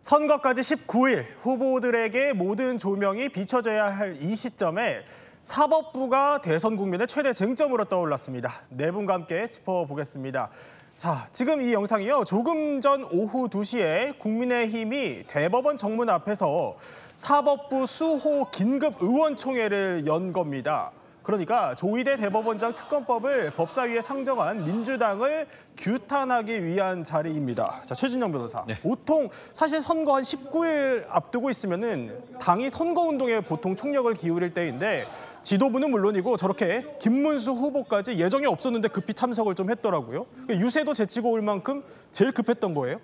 선거까지 19일, 후보들에게 모든 조명이 비춰져야 할 이 시점에 사법부가 대선 국면의 최대 쟁점으로 떠올랐습니다. 네 분과 함께 짚어보겠습니다. 자, 지금 이 영상이요. 조금 전 오후 2시에 국민의힘이 대법원 정문 앞에서 사법부 수호 긴급 의원총회를 연 겁니다. 그러니까 조희대 대법원장 특검법을 법사위에 상정한 민주당을 규탄하기 위한 자리입니다. 자, 최진영 변호사. 네. 보통 사실 선거 한 19일 앞두고 있으면은 당이 선거운동에 보통 총력을 기울일 때인데 지도부는 물론이고 저렇게 김문수 후보까지 예정이 없었는데 급히 참석을 좀 했더라고요. 유세도 제치고 올 만큼 제일 급했던 거예요?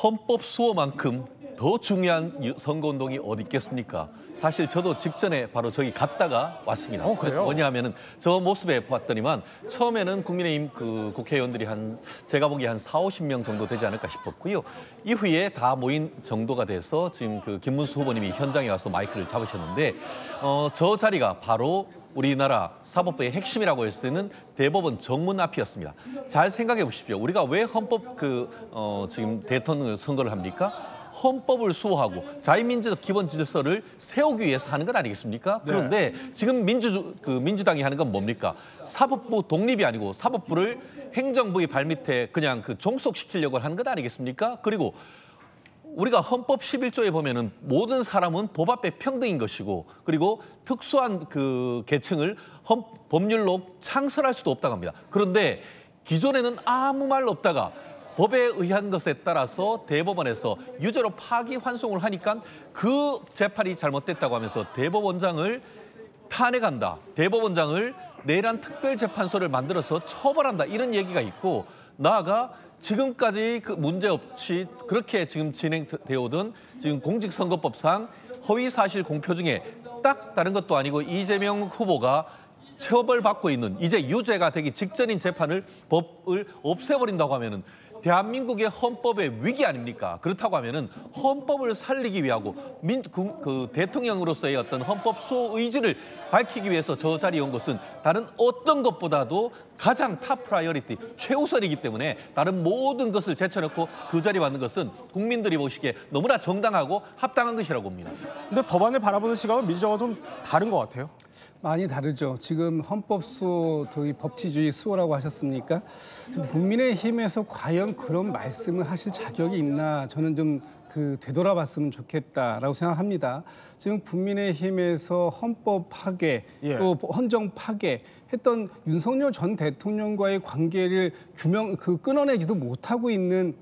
헌법 수호만큼 더 중요한 선거운동이 어디 있겠습니까? 사실 저도 직전에 바로 저기 갔다가 왔습니다. 그래요? 뭐냐면은 저 모습에 봤더니만 처음에는 국민의힘 국회의원들이 제가 보기에 한 40~50명 정도 되지 않을까 싶었고요. 이후에 다 모인 정도가 돼서 지금 김문수 후보님이 현장에 와서 마이크를 잡으셨는데 저 자리가 바로 우리나라 사법부의 핵심이라고 할 수 있는 대법원 정문 앞이었습니다. 잘 생각해 보십시오. 우리가 왜 헌법 지금 대통령 선거를 합니까? 헌법을 수호하고 자유민주적 기본 질서를 세우기 위해서 하는 것 아니겠습니까? 네. 그런데 지금 민주당이 하는 건 뭡니까? 사법부 독립이 아니고 사법부를 행정부의 발밑에 그냥 종속시키려고 하는 것 아니겠습니까? 그리고 우리가 헌법 11조에 보면은 모든 사람은 법 앞에 평등인 것이고 그리고 특수한 계층을 법률로 창설할 수도 없다고 합니다. 그런데 기존에는 아무 말 없다가 법에 의한 것에 따라서 대법원에서 유죄로 파기환송을 하니까 그 재판이 잘못됐다고 하면서 대법원장을 탄핵한다. 대법원장을 내란 특별재판소를 만들어서 처벌한다. 이런 얘기가 있고 나아가 지금까지 문제없이 그렇게 지금 진행되어 오던 지금 공직선거법상 허위사실 공표 중에 딱 다른 것도 아니고 이재명 후보가 처벌받고 있는 이제 유죄가 되기 직전인 법을 없애버린다고 하면은 대한민국의 헌법의 위기 아닙니까? 그렇다고 하면은 헌법을 살리기 위하고 대통령으로서의 어떤 헌법 수호 의지를 밝히기 위해서 저 자리에 온 것은 다른 어떤 것보다도 가장 탑 프라이어리티, 최우선이기 때문에 다른 모든 것을 제쳐놓고 그 자리에 왔는 것은 국민들이 보시기에 너무나 정당하고 합당한 것이라고 봅니다. 근데 법안을 바라보는 시각은 민주당과 좀 다른 것 같아요. 많이 다르죠. 지금 헌법 수호, 법치주의 수호라고 하셨습니까? 국민의힘에서 과연 그런 말씀을 하실 자격이 있나 저는 좀 되돌아봤으면 좋겠다라고 생각합니다. 지금 국민의힘에서 헌법 파괴, 또 헌정 파괴 했던 윤석열 전 대통령과의 관계를 끊어내지도 못하고 있는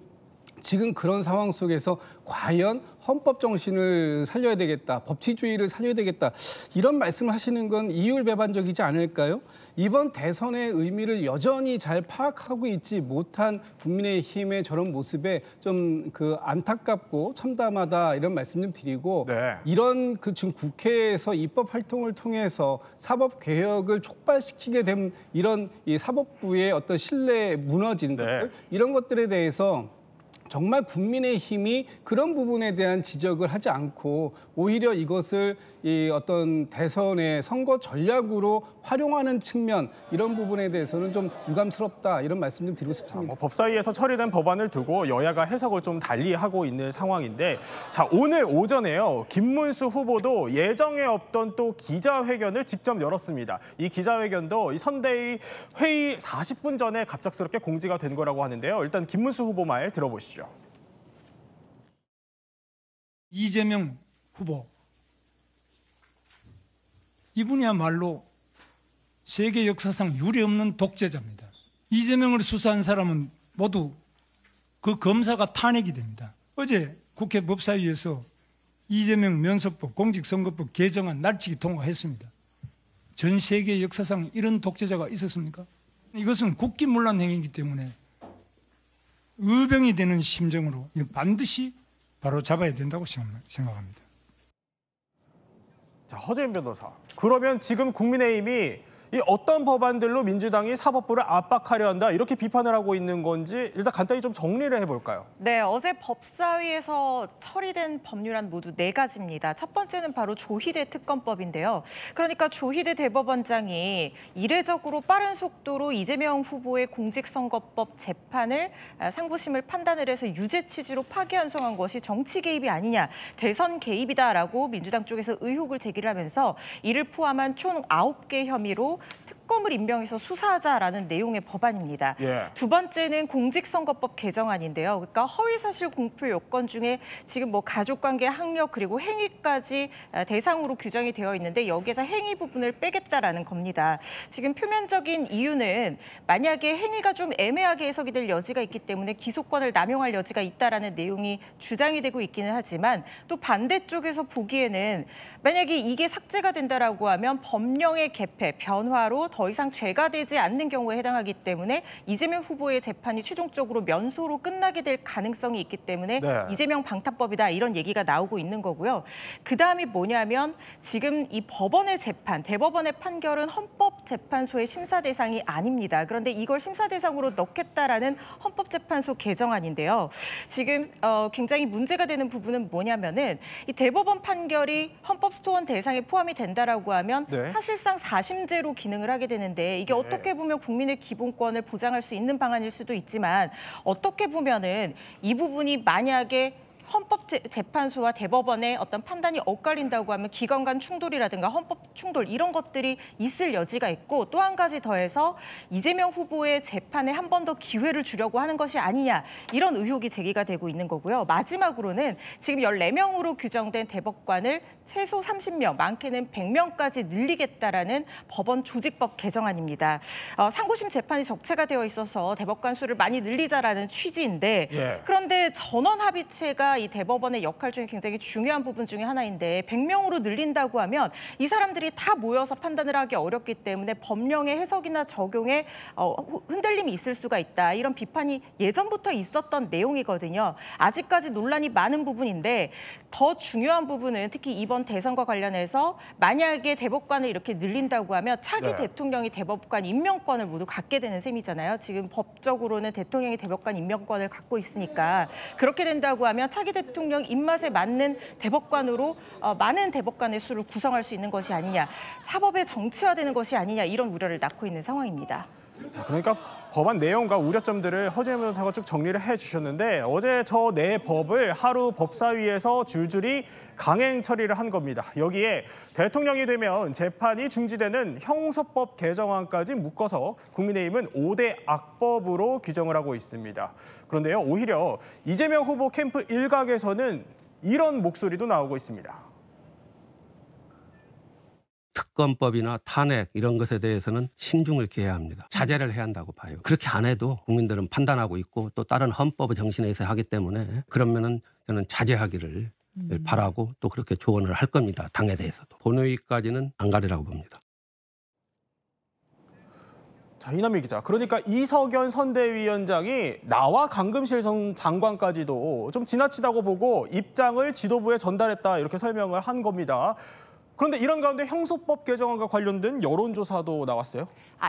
지금 그런 상황 속에서 과연 헌법 정신을 살려야 되겠다, 법치주의를 살려야 되겠다 이런 말씀을 하시는 건 이율배반적이지 않을까요? 이번 대선의 의미를 여전히 잘 파악하고 있지 못한 국민의힘의 저런 모습에 좀 안타깝고 참담하다 이런 말씀 좀 드리고 네. 이런 지금 국회에서 입법 활동을 통해서 사법 개혁을 촉발시키게 된 이런 이 사법부의 어떤 신뢰 무너진 것들 이런 것들에 대해서 정말 국민의힘이 그런 부분에 대한 지적을 하지 않고 오히려 이것을 어떤 대선의 선거 전략으로 활용하는 측면 이런 부분에 대해서는 좀 유감스럽다 이런 말씀 좀 드리고 싶습니다. 법사위에서 처리된 법안을 두고 여야가 해석을 좀 달리하고 있는 상황인데 자, 오늘 오전에요. 김문수 후보도 예정에 없던 또 기자회견을 직접 열었습니다. 이 기자회견도 이 선대위 회의 40분 전에 갑작스럽게 공지가 된 거라고 하는데요. 일단 김문수 후보 말 들어보시죠. 이재명 후보, 이분이야말로 세계 역사상 유례없는 독재자입니다. 이재명을 수사한 사람은 모두 그 검사가 탄핵이 됩니다. 어제 국회 법사위에서 이재명 면석법, 공직선거법 개정안 날치기 통과했습니다. 전 세계 역사상 이런 독재자가 있었습니까? 이것은 국기문란 행위이기 때문에 의병이 되는 심정으로 반드시 바로 잡아야 된다고 생각합니다. 자, 허재인 변호사. 그러면 지금 국민의힘이 이 어떤 법안들로 민주당이 사법부를 압박하려 한다 이렇게 비판을 하고 있는 건지 일단 간단히 좀 정리를 해볼까요? 네, 어제 법사위에서 처리된 법률안 모두 4가지입니다. 첫 번째는 바로 조희대 특검법인데요. 그러니까 조희대 대법원장이 이례적으로 빠른 속도로 이재명 후보의 공직선거법 재판을 상부심을 판단을 해서 유죄 취지로 파기환송한 것이 정치 개입이 아니냐, 대선 개입이다라고 민주당 쪽에서 의혹을 제기를 하면서 이를 포함한 총 9개 혐의로 특검을 임명해서 수사하자라는 내용의 법안입니다. 예. 두 번째는 공직선거법 개정안인데요. 그러니까 허위사실 공표 요건 중에 지금 뭐 가족관계, 학력 그리고 행위까지 대상으로 규정이 되어 있는데 여기에서 행위 부분을 빼겠다라는 겁니다. 지금 표면적인 이유는 만약에 행위가 좀 애매하게 해석이 될 여지가 있기 때문에 기소권을 남용할 여지가 있다라는 내용이 주장이 되고 있기는 하지만 또 반대쪽에서 보기에는 만약에 이게 삭제가 된다라고 하면 법령의 개폐, 변화로 더 이상 죄가 되지 않는 경우에 해당하기 때문에 이재명 후보의 재판이 최종적으로 면소로 끝나게 될 가능성이 있기 때문에 네. 이재명 방탄법이다 이런 얘기가 나오고 있는 거고요. 그다음이 뭐냐면 지금 이 법원의 재판, 대법원의 판결은 헌법재판소의 심사 대상이 아닙니다. 그런데 이걸 심사 대상으로 넣겠다라는 헌법재판소 개정안인데요. 지금 굉장히 문제가 되는 부분은 뭐냐면은 이 대법원 판결이 헌법소원 대상에 포함이 된다라고 하면 네. 사실상 사심제로 기능을 하게 되는데 이게 어떻게 보면 국민의 기본권을 보장할 수 있는 방안일 수도 있지만 어떻게 보면은 이 부분이 만약에 헌법재판소와 대법원의 어떤 판단이 엇갈린다고 하면 기관 간 충돌이라든가 헌법 충돌 이런 것들이 있을 여지가 있고 또 한 가지 더해서 이재명 후보의 재판에 한 번 더 기회를 주려고 하는 것이 아니냐 이런 의혹이 제기가 되고 있는 거고요. 마지막으로는 지금 14명으로 규정된 대법관을 최소 30명, 많게는 100명까지 늘리겠다라는 법원 조직법 개정안입니다. 상고심 재판이 적체가 되어 있어서 대법관 수를 많이 늘리자라는 취지인데 예. 그런데 전원 합의체가 이 대법원의 역할 중에 굉장히 중요한 부분 중에 하나인데 100명으로 늘린다고 하면 이 사람들이 다 모여서 판단을 하기 어렵기 때문에 법령의 해석이나 적용에 흔들림이 있을 수가 있다. 이런 비판이 예전부터 있었던 내용이거든요. 아직까지 논란이 많은 부분인데 더 중요한 부분은 특히 이번 대선과 관련해서 만약에 대법관을 이렇게 늘린다고 하면 차기 네. 대통령이 대법관 임명권을 모두 갖게 되는 셈이잖아요. 지금 법적으로는 대통령이 대법관 임명권을 갖고 있으니까 그렇게 된다고 하면 차기 대통령 입맛에 맞는 대법관으로 많은 대법관의 수를 구성할 수 있는 것이 아니냐, 사법의 정치화되는 것이 아니냐 이런 우려를 낳고 있는 상황입니다. 자, 그러니까 법안 내용과 우려점들을 허재현 변호사가 쭉 정리를 해주셨는데 어제 저 네 법을 하루 법사위에서 줄줄이 강행 처리를 한 겁니다. 여기에 대통령이 되면 재판이 중지되는 형사법 개정안까지 묶어서 국민의힘은 5대 악법으로 규정을 하고 있습니다. 그런데요, 오히려 이재명 후보 캠프 일각에서는 이런 목소리도 나오고 있습니다. 특검법이나 탄핵 이런 것에 대해서는 신중을 기해야 합니다. 자제를 해야 한다고 봐요. 그렇게 안 해도 국민들은 판단하고 있고 또 다른 헌법의 정신에서 하기 때문에 그러면은 저는 자제하기를 바라고 또 그렇게 조언을 할 겁니다. 당에 대해서도. 본회의까지는 안 가리라고 봅니다. 자, 이남희 기자. 그러니까 이석연 선대위원장이 나와 강금실 장관까지도 좀 지나치다고 보고 입장을 지도부에 전달했다 이렇게 설명을 한 겁니다. 그런데 이런 가운데 형소법 개정안과 관련된 여론조사도 나왔어요.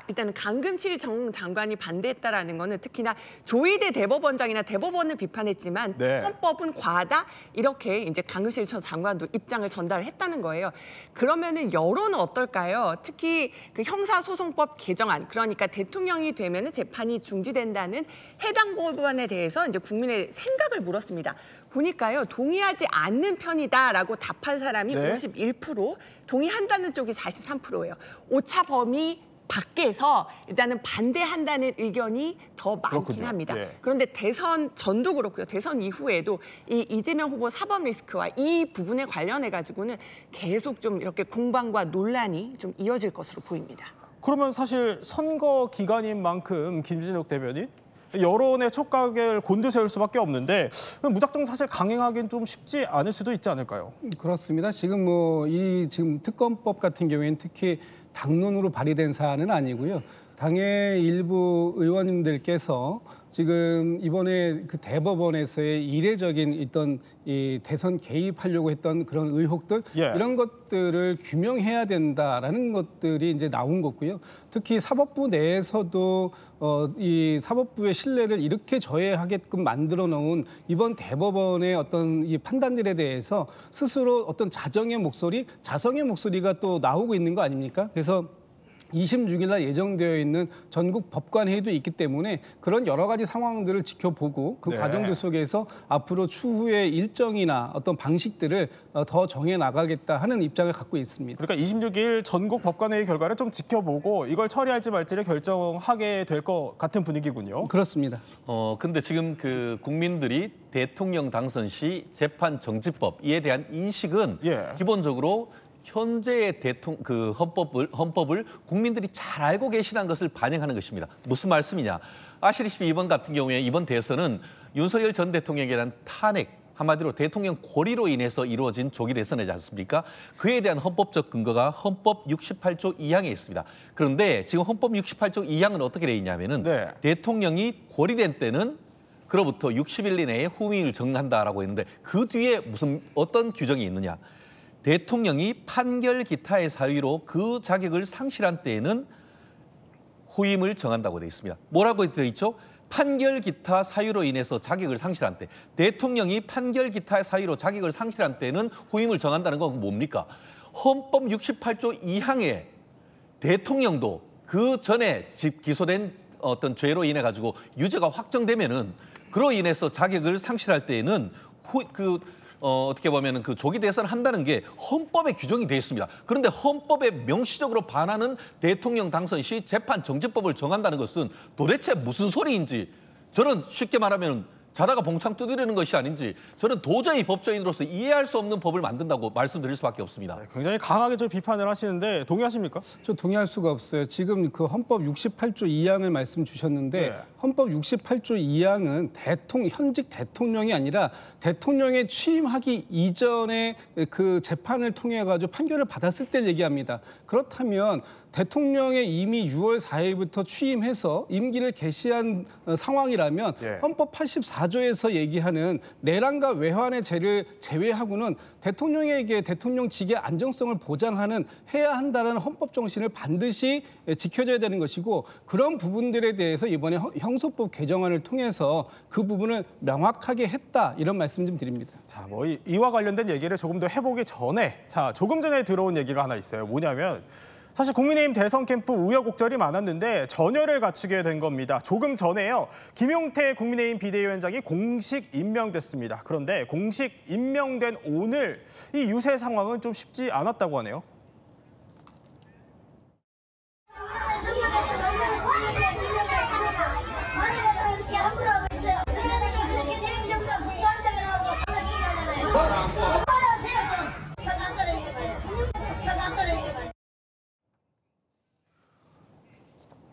일단은 강금실 장관이 반대했다라는 거는 특히나 조희대 대법원장이나 대법원을 비판했지만 네. 헌법은 과하다 이렇게 이제 강금실 장관도 입장을 전달했다는 거예요. 그러면은 여론은 어떨까요? 특히 그 형사소송법 개정안 그러니까 대통령이 되면은 재판이 중지된다는 해당 법안에 대해서 이제 국민의 생각을 물었습니다. 보니까요 동의하지 않는 편이다라고 답한 사람이 네. 51%, 동의한다는 쪽이 43%예요. 오차 범위 밖에서 일단은 반대한다는 의견이 더 많긴 그렇군요. 합니다. 예. 그런데 대선 전도 그렇고요. 대선 이후에도 이 이재명 후보 사법 리스크와 이 부분에 관련해 가지고는 계속 좀 이렇게 공방과 논란이 좀 이어질 것으로 보입니다. 그러면 사실 선거 기간인 만큼 김진욱 대변인 여론의 촉각을 곤두세울 수밖에 없는데 무작정 사실 강행하기는 좀 쉽지 않을 수도 있지 않을까요? 그렇습니다. 지금 뭐 이 지금 특검법 같은 경우에는 특히 당론으로 발의된 사안은 아니고요. 당의 일부 의원님들께서 지금 이번에 그 대법원에서의 이례적인 있던 이 대선 개입하려고 했던 그런 의혹들 예. 이런 것들을 규명해야 된다라는 것들이 이제 나온 거고요. 특히 사법부 내에서도 이 사법부의 신뢰를 이렇게 저해하게끔 만들어 놓은 이번 대법원의 어떤 이 판단들에 대해서 스스로 어떤 자성의 목소리가 또 나오고 있는 거 아닙니까? 그래서 26일 날 예정되어 있는 전국 법관회의도 있기 때문에 그런 여러 가지 상황들을 지켜보고 그 네. 과정들 속에서 앞으로 추후의 일정이나 어떤 방식들을 더 정해 나가겠다 하는 입장을 갖고 있습니다. 그러니까 26일 전국 법관회의 결과를 좀 지켜보고 이걸 처리할지 말지를 결정하게 될 것 같은 분위기군요. 그렇습니다. 근데 지금 그 국민들이 대통령 당선 시 재판 정지법 이에 대한 인식은 예. 기본적으로 현재의 헌법을 국민들이 잘 알고 계시다는 것을 반영하는 것입니다. 무슨 말씀이냐? 아시다시피 이번 같은 경우에 이번 대선은 윤석열 전 대통령에 대한 탄핵, 한마디로 대통령 고리로 인해서 이루어진 조기 대선이지 않습니까? 그에 대한 헌법적 근거가 헌법 68조 2항에 있습니다. 그런데 지금 헌법 68조 2항은 어떻게 되어 있냐면은 네. 대통령이 고리된 때는 그로부터 60일 이내에 후임을 정한다라고 했는데 그 뒤에 어떤 규정이 있느냐? 대통령이 판결 기타의 사유로 그 자격을 상실한 때에는 후임을 정한다고 되어 있습니다. 뭐라고 되어 있죠? 판결 기타 사유로 인해서 자격을 상실한 때, 대통령이 판결 기타의 사유로 자격을 상실한 때는 후임을 정한다는 건 뭡니까? 헌법 68조 2항에 대통령도 그 전에 기소된 어떤 죄로 인해 가지고 유죄가 확정되면은 그로 인해서 자격을 상실할 때에는 어떻게 보면은 그 조기 대선을 한다는 게 헌법에 규정이 되어 있습니다. 그런데 헌법에 명시적으로 반하는 대통령 당선 시 재판 정지법을 정한다는 것은 도대체 무슨 소리인지 저는 쉽게 말하면 자다가 봉창 두드리는 것이 아닌지 저는 도저히 법조인으로서 이해할 수 없는 법을 만든다고 말씀드릴 수밖에 없습니다. 굉장히 강하게 좀 비판을 하시는데 동의하십니까? 저 동의할 수가 없어요. 지금 그 헌법 68조 2항을 말씀 주셨는데 네. 헌법 68조 2항은 현직 대통령이 아니라 대통령에 취임하기 이전에 그 재판을 통해 가지고 판결을 받았을 때 얘기합니다. 그렇다면 대통령이 이미 6월 4일부터 취임해서 임기를 개시한 상황이라면 예. 헌법 84조에서 얘기하는 내란과 외환의 죄를 제외하고는 대통령에게 대통령직의 안정성을 보장하는 해야 한다는 헌법 정신을 반드시 지켜줘야 되는 것이고 그런 부분들에 대해서 이번에 형소법 개정안을 통해서 그 부분을 명확하게 했다 이런 말씀 좀 드립니다. 자, 뭐 이와 관련된 얘기를 조금 더 해보기 전에 조금 전에 들어온 얘기가 하나 있어요. 뭐냐면 사실 국민의힘 대선 캠프 우여곡절이 많았는데 전열을 갖추게 된 겁니다. 조금 전에요. 김용태 국민의힘 비대위원장이 공식 임명됐습니다. 그런데 공식 임명된 오늘 이 유세 상황은 좀 쉽지 않았다고 하네요.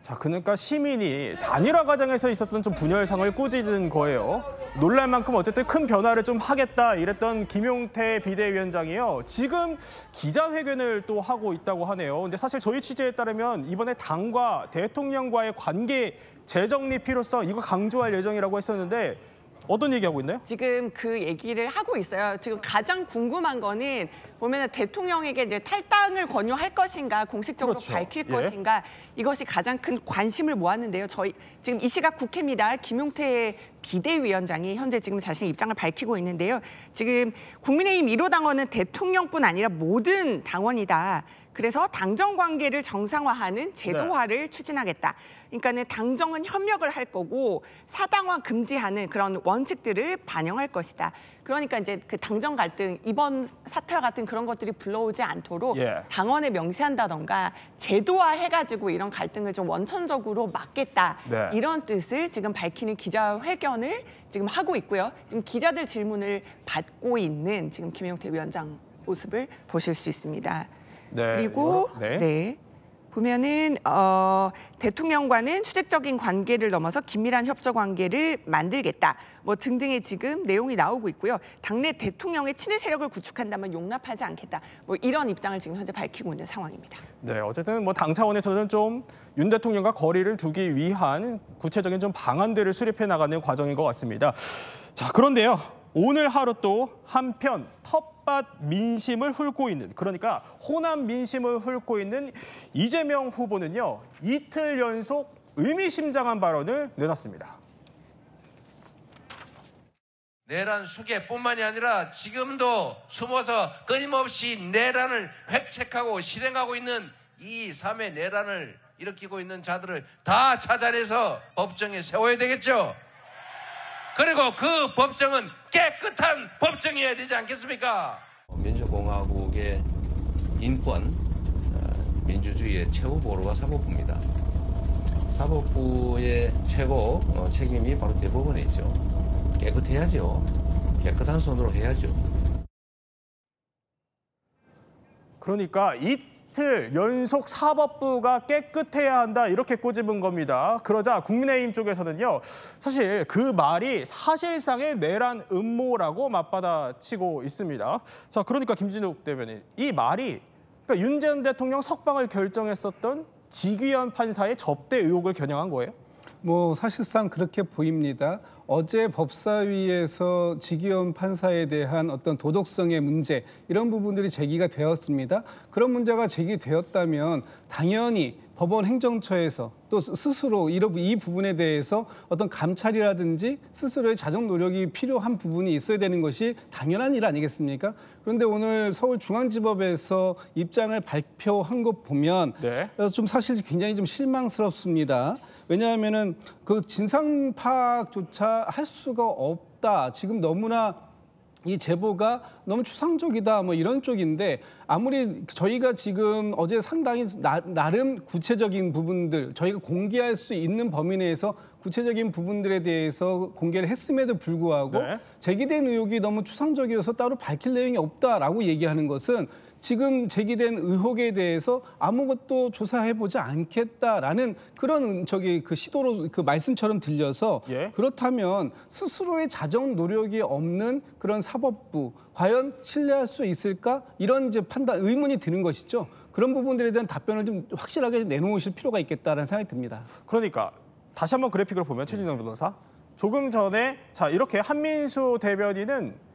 자, 그러니까 시민이 단일화 과정에서 있었던 좀 분열상을 꾸짖은 거예요. 놀랄 만큼 어쨌든 큰 변화를 좀 하겠다 이랬던 김용태 비대위원장이요. 지금 기자회견을 또 하고 있다고 하네요. 근데 사실 저희 취재에 따르면 이번에 당과 대통령과의 관계 재정립 필요성 이거 강조할 예정이라고 했었는데 어떤 얘기하고 있나요? 지금 그 얘기를 하고 있어요. 지금 가장 궁금한 거는 보면 대통령에게 이제 탈당을 권유할 것인가, 공식적으로 그렇죠. 밝힐 예. 것인가 이것이 가장 큰 관심을 모았는데요. 저희 지금 이 시각 국회입니다. 김용태 비대위원장이 현재 지금 자신의 입장을 밝히고 있는데요. 지금 국민의힘 1호 당원은 대통령뿐 아니라 모든 당원이다. 그래서 당정 관계를 정상화하는 제도화를 추진하겠다. 그러니까는 당정은 협력을 할 거고 사당화 금지하는 그런 원칙들을 반영할 것이다. 그러니까 이제 그 당정 갈등 이번 사태와 같은 그런 것들이 불러오지 않도록 예. 당원에 명시한다던가 제도화 해가지고 이런 갈등을 좀 원천적으로 막겠다. 네. 이런 뜻을 지금 밝히는 기자회견을 지금 하고 있고요. 지금 기자들 질문을 받고 있는 지금 김용태 위원장 모습을 보실 수 있습니다. 네. 그리고 네. 보면은 대통령과는 수직적인 관계를 넘어서 긴밀한 협조 관계를 만들겠다. 뭐 등등의 지금 내용이 나오고 있고요. 당내 대통령의 친일 세력을 구축한다면 용납하지 않겠다. 뭐 이런 입장을 지금 현재 밝히고 있는 상황입니다. 네, 어쨌든 뭐 당 차원에서는 좀 윤 대통령과 거리를 두기 위한 구체적인 좀 방안들을 수립해 나가는 과정인 것 같습니다. 자, 그런데요. 오늘 하루 또 한편 텃밭 민심을 훑고 있는, 그러니까 호남 민심을 훑고 있는 이재명 후보는요. 이틀 연속 의미심장한 발언을 내놨습니다. 내란 수계뿐만이 아니라 지금도 숨어서 끊임없이 내란을 획책하고 실행하고 있는 이 3회 내란을 일으키고 있는 자들을 다 찾아내서 법정에 세워야 되겠죠. 그리고 그 법정은 깨끗한 법정이어야 되지 않겠습니까? 민주공화국의 인권, 민주주의의 최고 보루가 사법부입니다. 사법부의 최고 책임이 바로 대법원이죠. 깨끗해야죠. 깨끗한 손으로 해야죠. 그러니까 이틀 연속 사법부가 깨끗해야 한다 이렇게 꼬집은 겁니다. 그러자 국민의힘 쪽에서는요. 사실 그 말이 사실상의 내란 음모라고 맞받아치고 있습니다. 자, 그러니까 김진욱 대변인, 이 말이 그러니까 윤 전 대통령 석방을 결정했었던 지귀현 판사의 접대 의혹을 겨냥한 거예요? 뭐 사실상 그렇게 보입니다. 어제 법사위에서 지기현 판사에 대한 어떤 도덕성의 문제 이런 부분들이 제기가 되었습니다. 그런 문제가 제기되었다면 당연히 법원 행정처에서 또 스스로 이 부분에 대해서 어떤 감찰이라든지 스스로의 자정 노력이 필요한 부분이 있어야 되는 것이 당연한 일 아니겠습니까? 그런데 오늘 서울중앙지법에서 입장을 발표한 것 보면 좀 사실 굉장히 좀 실망스럽습니다. 왜냐하면은 그 진상 파악조차 할 수가 없다. 지금 너무나 이 제보가 너무 추상적이다 뭐 이런 쪽인데 아무리 저희가 지금 어제 상당히 나름 구체적인 부분들 저희가 공개할 수 있는 범위 내에서 구체적인 부분들에 대해서 공개를 했음에도 불구하고 제기된 의혹이 너무 추상적이어서 따로 밝힐 내용이 없다라고 얘기하는 것은 지금 제기된 의혹에 대해서 아무것도 조사해보지 않겠다라는 그런 그 시도로 그 말씀처럼 들려서 그렇다면 스스로의 자정 노력이 없는 그런 사법부 과연 신뢰할 수 있을까 이런 이제 의문이 드는 것이죠. 그런 부분들에 대한 답변을 좀 확실하게 내놓으실 필요가 있겠다라는 생각이 듭니다. 그러니까 다시 한번 그래픽을 보면 최진영 변호사 조금 전에 자 이렇게 한민수 대변인은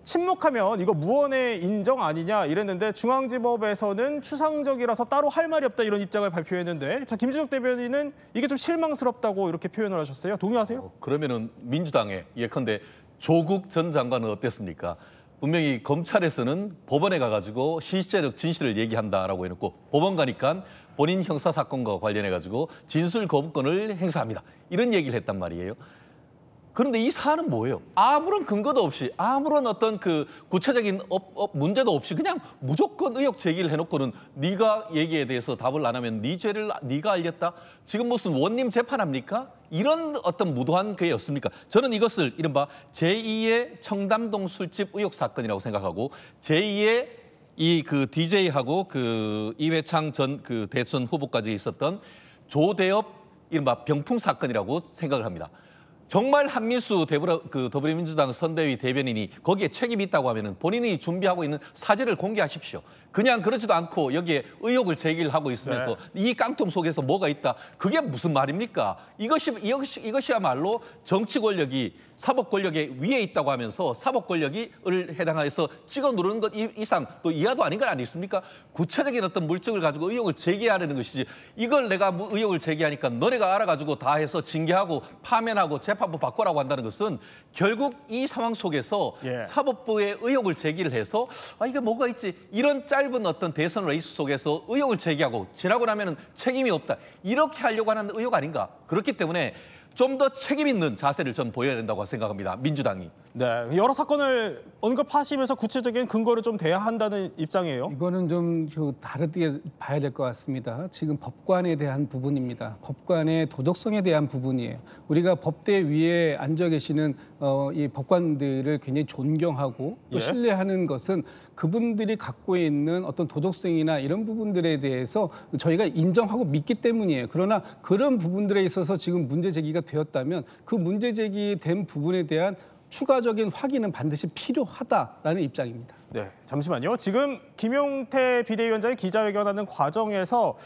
침묵하면 이거 무언의 인정 아니냐 이랬는데 중앙지법에서는 추상적이라서 따로 할 말이 없다 이런 입장을 발표했는데 자 김진욱 대변인은 이게 좀 실망스럽다고 이렇게 표현을 하셨어요. 동의하세요? 그러면은 민주당의 예컨대 조국 전 장관은 어땠습니까? 분명히 검찰에서는 법원에 가가지고 실체적 진실을 얘기한다라고 해놓고 법원 가니까 본인 형사 사건과 관련해가지고 진술 거부권을 행사합니다. 이런 얘기를 했단 말이에요. 그런데 이 사안은 뭐예요? 아무런 근거도 없이 아무런 어떤 그 구체적인 문제도 없이 그냥 무조건 의혹 제기를 해놓고는 네가 얘기에 대해서 답을 안 하면 네 죄를 네가 알렸다? 지금 무슨 원님 재판합니까? 이런 어떤 무도한 그였습니까? 저는 이것을 이른바 제2의 청담동 술집 의혹 사건이라고 생각하고 제2의 이 그 DJ하고 그 이회창 전 그 대선 후보까지 있었던 조대엽 이른바 병풍 사건이라고 생각을 합니다. 정말 한민수 더불어민주당 선대위 대변인이 거기에 책임이 있다고 하면 본인이 준비하고 있는 사죄를 공개하십시오. 그냥 그러지도 않고 여기에 의혹을 제기를 하고 있으면서 이 깡통 속에서 뭐가 있다. 그게 무슨 말입니까? 이것이야말로 정치 권력이 사법 권력의 위에 있다고 하면서 사법 권력을 해당해서 찍어 누르는 것 이상 또 이하도 아닌 건 아니겠습니까? 구체적인 어떤 물증을 가지고 의혹을 제기하려는 것이지 이걸 내가 의혹을 제기하니까 너네가 알아가지고 다 해서 징계하고 파면하고 재판부 바꾸라고 한다는 것은 결국 이 상황 속에서 사법부의 의혹을 제기를 해서 이게 뭐가 있지? 이런 짧은 어떤 대선 레이스 속에서 의혹을 제기하고 지나고 나면은 책임이 없다. 이렇게 하려고 하는 의혹 아닌가? 그렇기 때문에 좀 더 책임 있는 자세를 전 보여야 된다고 생각합니다. 민주당이. 네, 여러 사건을 언급하시면서 구체적인 근거를 좀 대야 한다는 입장이에요. 이거는 좀 다르게 봐야 될 것 같습니다. 지금 법관에 대한 부분입니다. 법관의 도덕성에 대한 부분이에요. 우리가 법대 위에 앉아 계시는 이 법관들을 굉장히 존경하고 또 신뢰하는 것은 그분들이 갖고 있는 어떤 도덕성이나 이런 부분들에 대해서 저희가 인정하고 믿기 때문이에요. 그러나 그런 부분들에 있어서 지금 문제 제기가 되었다면 그 문제 제기된 부분에 대한 추가적인 확인은 반드시 필요하다라는 입장입니다. 네, 잠시만요. 지금 김용태 비대위원장이 기자회견하는 과정에서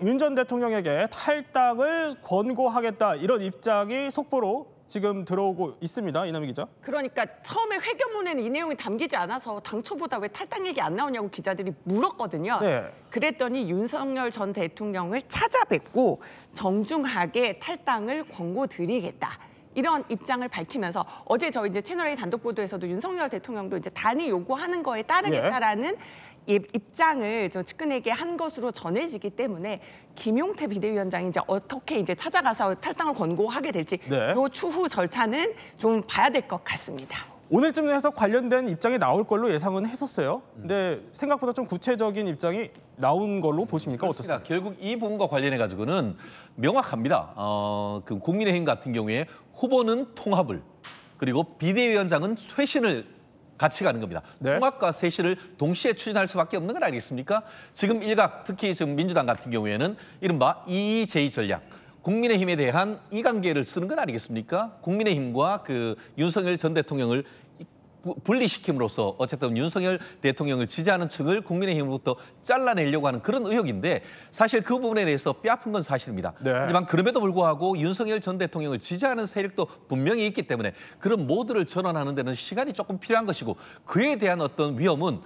윤 전 대통령에게 탈당을 권고하겠다 이런 입장이 속보로 지금 들어오고 있습니다. 이남희 기자. 그러니까 처음에 회견문에는 이 내용이 담기지 않아서 당초보다 왜 탈당 얘기 안 나오냐고 기자들이 물었거든요. 네. 그랬더니 윤석열 전 대통령을 찾아뵙고 정중하게 탈당을 권고드리겠다. 이런 입장을 밝히면서 어제 저희 이제 채널A 단독 보도에서도 윤석열 대통령도 이제 단이 요구하는 거에 따르겠다라는 입장을 저 측근에게 한 것으로 전해지기 때문에 김용태 비대위원장이 이제 어떻게 이제 찾아가서 탈당을 권고하게 될지 네. 요 추후 절차는 좀 봐야 될 것 같습니다. 오늘쯤 해서 관련된 입장이 나올 걸로 예상은 했었어요. 근데 생각보다 좀 구체적인 입장이 나온 걸로 보십니까? 그렇습니다. 어떻습니까? 결국 이 부분과 관련해 가지고는 명확합니다. 그 국민의힘 같은 경우에 후보는 통합을 그리고 비대위원장은 쇄신을 같이 가는 겁니다. 네. 통합과 쇄신을 동시에 추진할 수밖에 없는 건 아니겠습니까? 지금 일각 특히 지금 민주당 같은 경우에는 이른바 EJ 전략. 국민의힘에 대한 이관계를 쓰는 건 아니겠습니까? 국민의힘과 그 윤석열 전 대통령을 분리시킴으로써 어쨌든 윤석열 대통령을 지지하는 층을 국민의힘으로부터 잘라내려고 하는 그런 의혹인데 사실 그 부분에 대해서 뼈아픈 건 사실입니다. 네. 하지만 그럼에도 불구하고 윤석열 전 대통령을 지지하는 세력도 분명히 있기 때문에 그런 모두를 전환하는 데는 시간이 조금 필요한 것이고 그에 대한 어떤 위험은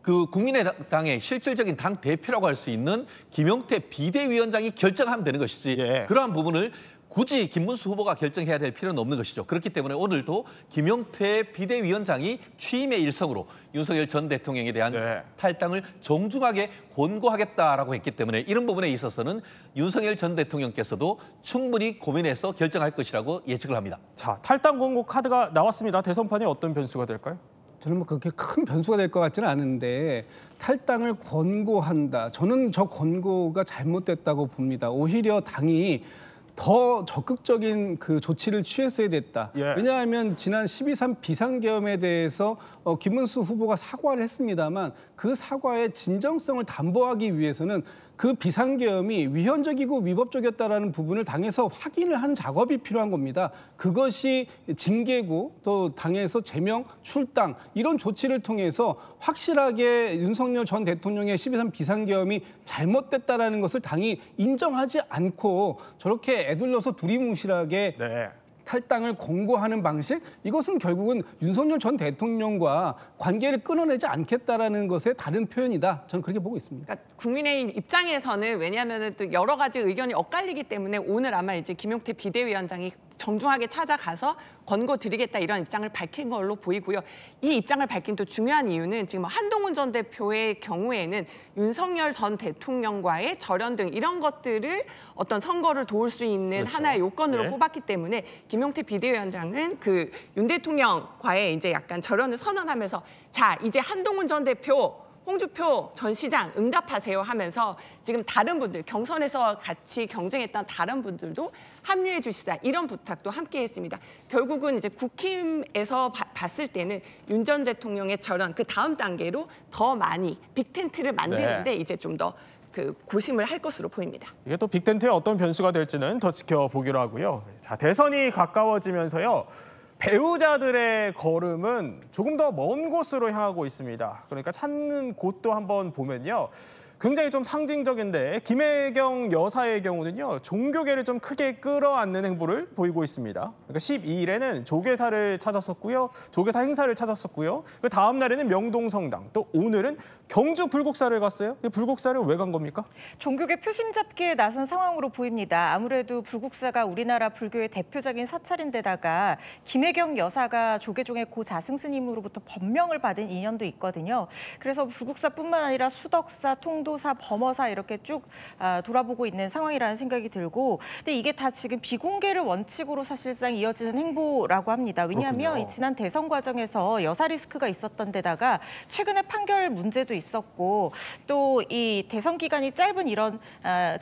그 국민의당의 실질적인 당 대표라고 할 수 있는 김용태 비대위원장이 결정하면 되는 것이지 예. 그러한 부분을 굳이 김문수 후보가 결정해야 될 필요는 없는 것이죠. 그렇기 때문에 오늘도 김용태 비대위원장이 취임의 일성으로 윤석열 전 대통령에 대한 네. 탈당을 정중하게 권고하겠다라고 했기 때문에 이런 부분에 있어서는 윤석열 전 대통령께서도 충분히 고민해서 결정할 것이라고 예측을 합니다. 자, 탈당 권고 카드가 나왔습니다. 대선판이 어떤 변수가 될까요? 저는 뭐 그렇게 큰 변수가 될 것 같지는 않은데 탈당을 권고한다. 저는 저 권고가 잘못됐다고 봅니다. 오히려 당이 더 적극적인 그 조치를 취했어야 됐다. 예. 왜냐하면 지난 12.3 비상계엄에 대해서 김문수 후보가 사과를 했습니다만 그 사과의 진정성을 담보하기 위해서는 그 비상계엄이 위헌적이고 위법적이었다라는 부분을 당에서 확인을 하는 작업이 필요한 겁니다. 그것이 징계고 또 당에서 제명, 출당 이런 조치를 통해서 확실하게 윤석열 전 대통령의 12.3 비상계엄이 잘못됐다라는 것을 당이 인정하지 않고 저렇게 애둘러서 두리뭉실하게 네. 탈당을 권고하는 방식, 이것은 결국은 윤석열 전 대통령과 관계를 끊어내지 않겠다라는 것의 다른 표현이다. 저는 그렇게 보고 있습니다. 그러니까 국민의힘 입장에서는 왜냐하면 또 여러 가지 의견이 엇갈리기 때문에 오늘 아마 이제 김용태 비대위원장이 정중하게 찾아가서 권고드리겠다 이런 입장을 밝힌 걸로 보이고요. 이 입장을 밝힌 또 중요한 이유는 지금 한동훈 전 대표의 경우에는 윤석열 전 대통령과의 절연 등 이런 것들을 어떤 선거를 도울 수 있는 그렇죠. 하나의 요건으로 네. 뽑았기 때문에 김용태 비대위원장은 그 윤 대통령과의 이제 약간 절연을 선언하면서 자 이제 한동훈 전 대표 홍준표 전 시장 응답하세요 하면서 지금 다른 분들 경선에서 같이 경쟁했던 다른 분들도 합류해 주십사 이런 부탁도 함께 했습니다. 결국은 이제 국힘에서 봤을 때는 윤 전 대통령의 절연 그 다음 단계로 더 많이 빅텐트를 만드는데 이제 좀 더 그 고심을 할 것으로 보입니다. 이게 또 빅텐트의 어떤 변수가 될지는 더 지켜보기로 하고요. 자, 대선이 가까워지면서요. 배우자들의 걸음은 조금 더 먼 곳으로 향하고 있습니다. 그러니까 찾는 곳도 한번 보면요. 굉장히 좀 상징적인데 김혜경 여사의 경우는요. 종교계를 좀 크게 끌어안는 행보를 보이고 있습니다. 그러니까 12일에는 조계사를 찾았었고요. 조계사 행사를 찾았었고요. 그 다음 날에는 명동성당, 또 오늘은 경주 불국사를 갔어요. 불국사를 왜 간 겁니까? 종교계 표심 잡기에 나선 상황으로 보입니다. 아무래도 불국사가 우리나라 불교의 대표적인 사찰인데다가 김혜경 여사가 조계종의 고 자승스님으로부터 법명을 받은 인연도 있거든요. 그래서 불국사뿐만 아니라 수덕사, 통도사, 범어사 이렇게 쭉 돌아보고 있는 상황이라는 생각이 들고, 근데 이게 다 지금 비공개를 원칙으로 사실상 이어지는 행보라고 합니다. 왜냐하면 이 지난 대선 과정에서 여사 리스크가 있었던 데다가 최근에 판결 문제도 있었고 또 이 대선 기간이 짧은 이런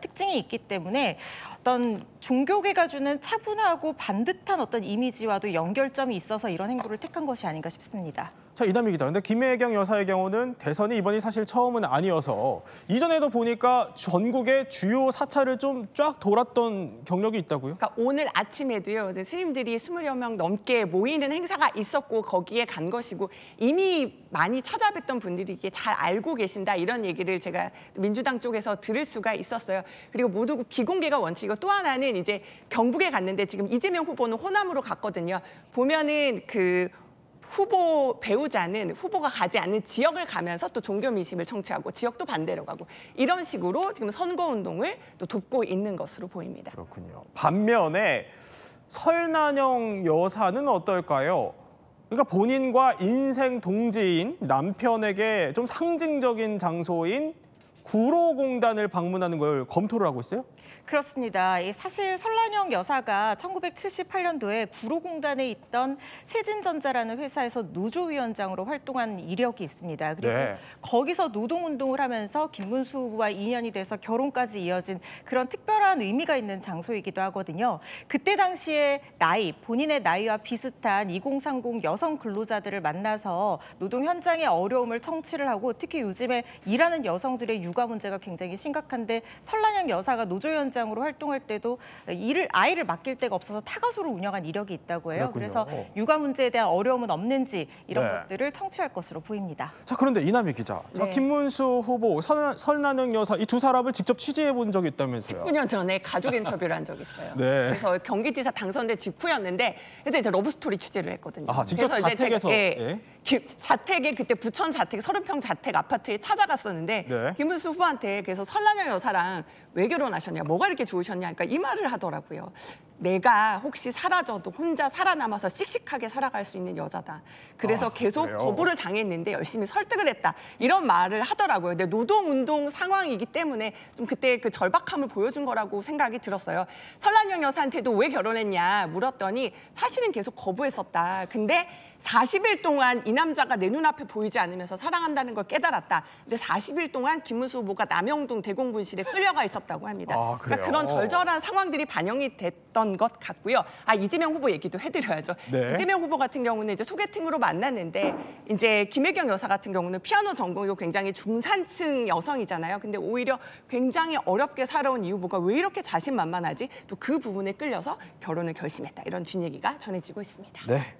특징이 있기 때문에 어떤 종교계가 주는 차분하고 반듯한 어떤 이미지와도 연결점이 있어서 이런 행보를 택한 것이 아닌가 싶습니다. 자, 이남희 기자. 근데 김혜경 여사의 경우는 대선이 이번이 사실 처음은 아니어서 이전에도 보니까 전국의 주요 사찰을 좀 쫙 돌았던 경력이 있다고요? 그러니까 오늘 아침에도요, 이제 스님들이 20여 명 넘게 모이는 행사가 있었고 거기에 간 것이고 이미 많이 찾아뵀던 분들이 이게 잘 알고 계신다 이런 얘기를 제가 민주당 쪽에서 들을 수가 있었어요. 그리고 모두 비공개가 원칙이고 또 하나는 이제 경북에 갔는데 지금 이재명 후보는 호남으로 갔거든요. 보면은 그 후보 배우자는 후보가 가지 않는 지역을 가면서 또 종교 민심을 청취하고 지역도 반대로 가고 이런 식으로 지금 선거운동을 또 돕고 있는 것으로 보입니다. 그렇군요. 반면에 설난영 여사는 어떨까요? 그러니까 본인과 인생 동지인 남편에게 좀 상징적인 장소인 구로공단을 방문하는 걸 검토를 하고 있어요? 그렇습니다. 사실 설란영 여사가 1978년도에 구로공단에 있던 세진전자라는 회사에서 노조위원장으로 활동한 이력이 있습니다. 그리고 네. 거기서 노동운동을 하면서 김문수 후보와 인연이 돼서 결혼까지 이어진 그런 특별한 의미가 있는 장소이기도 하거든요. 그때 당시에 본인의 나이와 비슷한 2030 여성 근로자들을 만나서 노동 현장의 어려움을 청취를 하고 특히 요즘에 일하는 여성들의 육아 문제가 굉장히 심각한데 설란영 여사가 노조위원장으로 활동할 때도 아이를 맡길 데가 없어서 타가수를 운영한 이력이 있다고 해요. 그렇군요. 그래서 육아 문제에 대한 어려움은 없는지 이런 네. 것들을 청취할 것으로 보입니다. 자, 그런데 이남희 기자. 자, 네. 김문수 후보, 설난영 여사 이 두 사람을 직접 취재해 본 적이 있다면서요? 19년 전에 가족 인터뷰를 한 적이 있어요. 네. 그래서 경기지사 당선된 직후였는데 그때 이제 러브스토리 취재를 했거든요. 아, 직접 그래서 이제 자택에서, 제가, 자택에 그때 부천 자택 30평 자택 아파트에 찾아갔었는데 네. 김문수 후보한테 그래서 설란영 여사랑 왜 결혼하셨냐, 뭐가 이렇게 좋으셨냐, 그러니까 이 말을 하더라고요. 내가 혹시 사라져도 혼자 살아남아서 씩씩하게 살아갈 수 있는 여자다. 그래서 계속 그래요? 거부를 당했는데 열심히 설득을 했다. 이런 말을 하더라고요. 근데 노동운동 상황이기 때문에 좀 그때 그 절박함을 보여준 거라고 생각이 들었어요. 설란영 여사한테도 왜 결혼했냐 물었더니 사실은 계속 거부했었다. 근데 40일 동안 이 남자가 내 눈앞에 보이지 않으면서 사랑한다는 걸 깨달았다. 근데 40일 동안 김문수 후보가 남영동 대공분실에 끌려가 있었다고 합니다. 아, 그래요? 그러니까 그런 절절한 상황들이 반영이 됐던 것 같고요. 아, 이재명 후보 얘기도 해드려야죠. 네. 이재명 후보 같은 경우는 이제 소개팅으로 만났는데 이제 김혜경 여사 같은 경우는 피아노 전공이고 굉장히 중산층 여성이잖아요. 근데 오히려 굉장히 어렵게 살아온 이 후보가 왜 이렇게 자신만만하지? 또 그 부분에 끌려서 결혼을 결심했다. 이런 뒷얘기가 전해지고 있습니다. 네.